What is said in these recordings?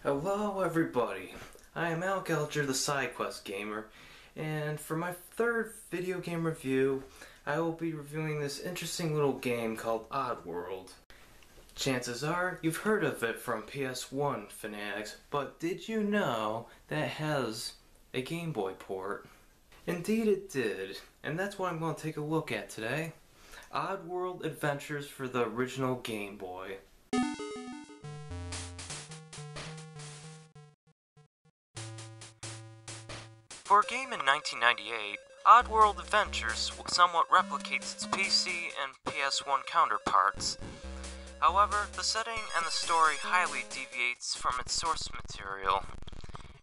Hello everybody, I am Al Gelger, the SideQuest Gamer, and for my third video game review, I will be reviewing this interesting little game called Oddworld. Chances are you've heard of it from PS1 fanatics, but did you know that it has a Game Boy port? Indeed it did, and that's what I'm going to take a look at today. Oddworld Adventures for the original Game Boy. For a game in 1998, Oddworld Adventures somewhat replicates its PC and PS1 counterparts. However, the setting and the story highly deviates from its source material.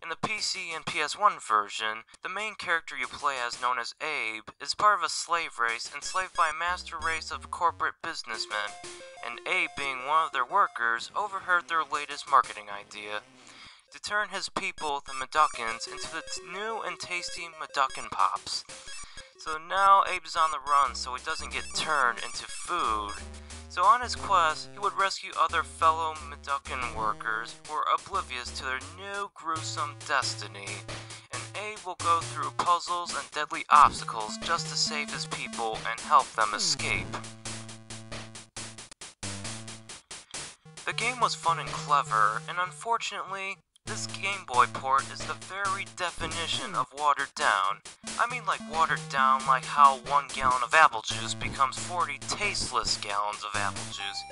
In the PC and PS1 version, the main character you play as, known as Abe, is part of a slave race enslaved by a master race of corporate businessmen, and Abe, being one of their workers, overheard their latest marketing idea: to turn his people, the Mudokons, into the new and tasty Mudokon Pops. So now Abe is on the run so he doesn't get turned into food. So on his quest, he would rescue other fellow Mudokon workers who are oblivious to their new gruesome destiny. And Abe will go through puzzles and deadly obstacles just to save his people and help them escape. The game was fun and clever, and unfortunately, this Game Boy port is the very definition of watered down. I mean, like watered down like how 1 gallon of apple juice becomes 40 tasteless gallons of apple juice.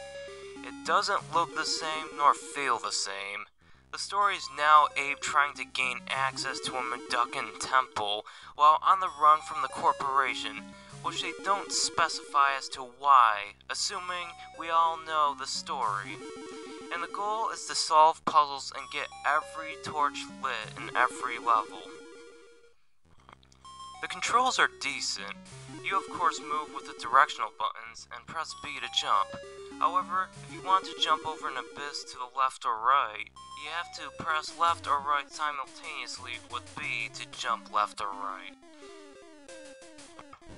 It doesn't look the same nor feel the same. The story is now Abe trying to gain access to a Mudokon temple while on the run from the corporation, which they don't specify as to why, assuming we all know the story. And the goal is to solve puzzles and get every torch lit in every level. The controls are decent. You of course move with the directional buttons and press B to jump. However, if you want to jump over an abyss to the left or right, you have to press left or right simultaneously with B to jump left or right.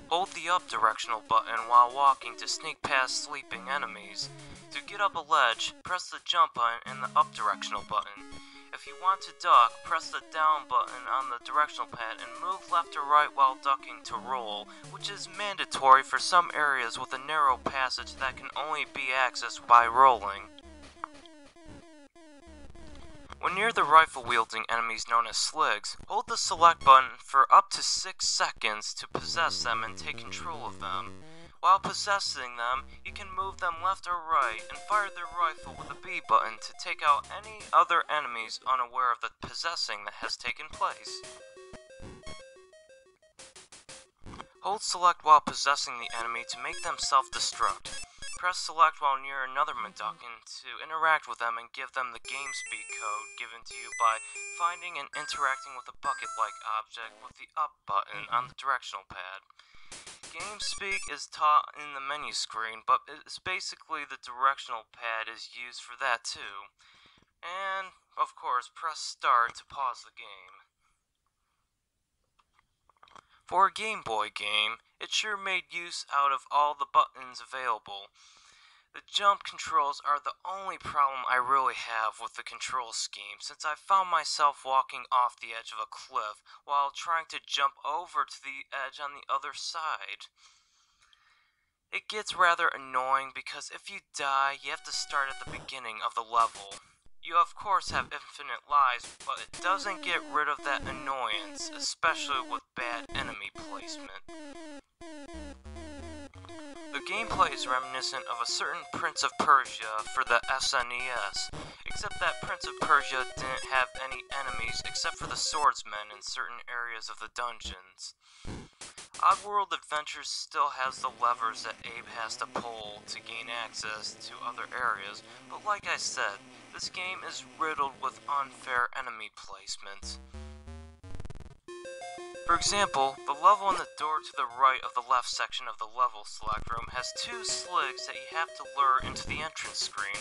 Hold the up directional button while walking to sneak past sleeping enemies. To get up a ledge, press the jump button and the up directional button. If you want to duck, press the down button on the directional pad and move left or right while ducking to roll, which is mandatory for some areas with a narrow passage that can only be accessed by rolling. When near the rifle-wielding enemies known as Sligs, hold the select button for up to 6 seconds to possess them and take control of them. While possessing them, you can move them left or right and fire their rifle with the B button to take out any other enemies unaware of the possessing that has taken place. Hold select while possessing the enemy to make them self-destruct. Press select while near another Mudokon to interact with them and give them the game speed code given to you by finding and interacting with a bucket-like object with the up button on the directional pad. GameSpeak is taught in the menu screen, but it's basically the directional pad is used for that too. And, of course, press start to pause the game. For a Game Boy game, it sure made use out of all the buttons available. The jump controls are the only problem I really have with the control scheme, since I found myself walking off the edge of a cliff while trying to jump over to the edge on the other side. It gets rather annoying because if you die, you have to start at the beginning of the level. You of course have infinite lives, but it doesn't get rid of that annoyance, especially with bad enemy placement. The gameplay is reminiscent of a certain Prince of Persia for the SNES, except that Prince of Persia didn't have any enemies except for the swordsmen in certain areas of the dungeons. Oddworld Adventures still has the levers that Abe has to pull to gain access to other areas, but like I said, this game is riddled with unfair enemy placement. For example, the level in the door to the right of the left section of the level select room has 2 Sligs that you have to lure into the entrance screen.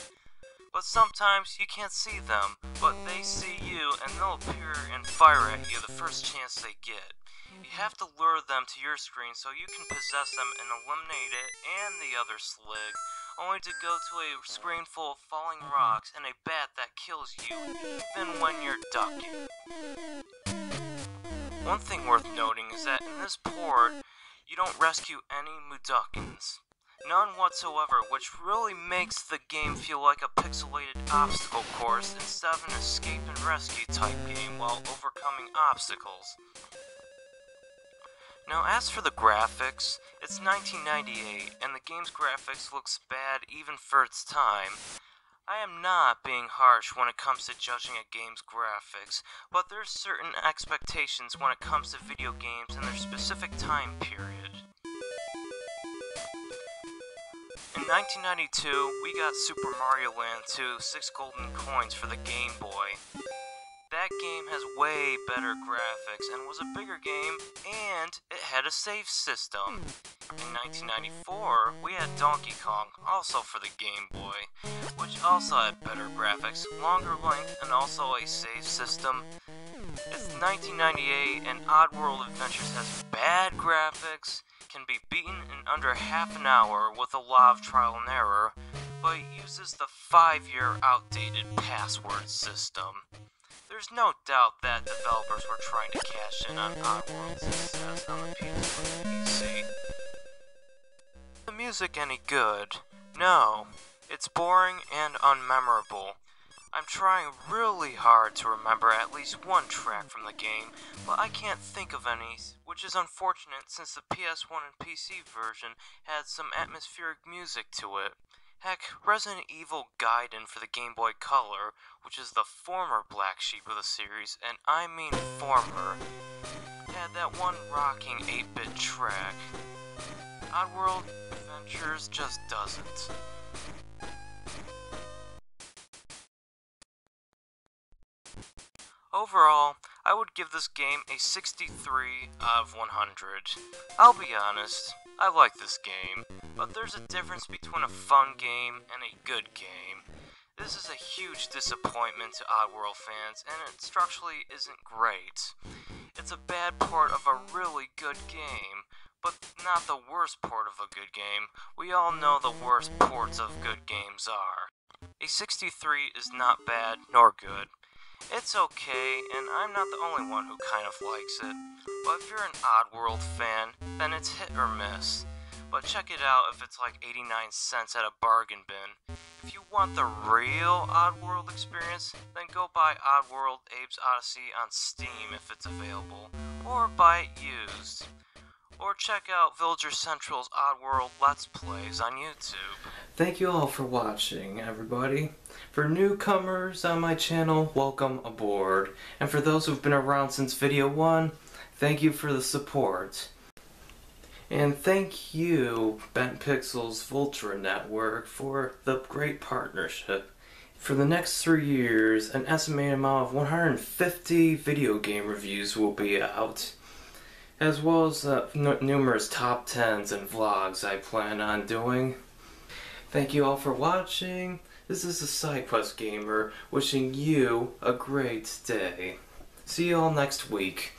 But sometimes you can't see them, but they see you and they'll appear and fire at you the first chance they get. You have to lure them to your screen so you can possess them and eliminate it and the other Slig, only to go to a screen full of falling rocks and a bat that kills you even when you're ducking. One thing worth noting is that in this port, you don't rescue any Mudokons. None whatsoever, which really makes the game feel like a pixelated obstacle course instead of an escape and rescue type game while overcoming obstacles. Now, as for the graphics, it's 1998, and the game's graphics looks bad even for its time. I am not being harsh when it comes to judging a game's graphics, but there's certain expectations when it comes to video games and their specific time period. In 1992, we got Super Mario Land 2 6 golden coins for the Game Boy. That game has way better graphics and was a bigger game, and it had a save system. In 1994, we had Donkey Kong, also for the Game Boy, which also had better graphics, longer length, and also a save system. It's 1998, and Oddworld Adventures has bad graphics, can be beaten in under half an hour with a lot of trial and error, but it uses the 5-year outdated password system. There's no doubt that developers were trying to cash in on Oddworld's success on the PS1 and PC. Is the music any good? No. It's boring and unmemorable. I'm trying really hard to remember at least one track from the game, but I can't think of any, which is unfortunate since the PS1 and PC version had some atmospheric music to it. Heck, Resident Evil Gaiden for the Game Boy Color, which is the former black sheep of the series, and I mean former, had that one rocking 8-bit track. Oddworld Adventures just doesn't. Overall, I would give this game a 63 out of 100. I'll be honest, I like this game, but there's a difference between a fun game and a good game. This is a huge disappointment to Oddworld fans, and it structurally isn't great. It's a bad port of a really good game, but not the worst port of a good game. We all know the worst ports of good games are. A 63 is not bad nor good. It's okay, and I'm not the only one who kind of likes it. But if you're an Oddworld fan, then it's hit or miss. But check it out if it's like 89 cents at a bargain bin. If you want the real Oddworld experience, then go buy Oddworld Abe's Odyssey on Steam if it's available, or buy it used. Or check out Villager Central's Oddworld Let's Plays on YouTube. Thank you all for watching, everybody. For newcomers on my channel, welcome aboard. And for those who've been around since video 1, thank you for the support. And thank you, Bent Pixels Vultra Network, for the great partnership. For the next 3 years, an estimated amount of 150 video game reviews will be out, as well as numerous top 10s and vlogs I plan on doing. Thank you all for watching. This is the SideQuest Gamer wishing you a great day. See you all next week.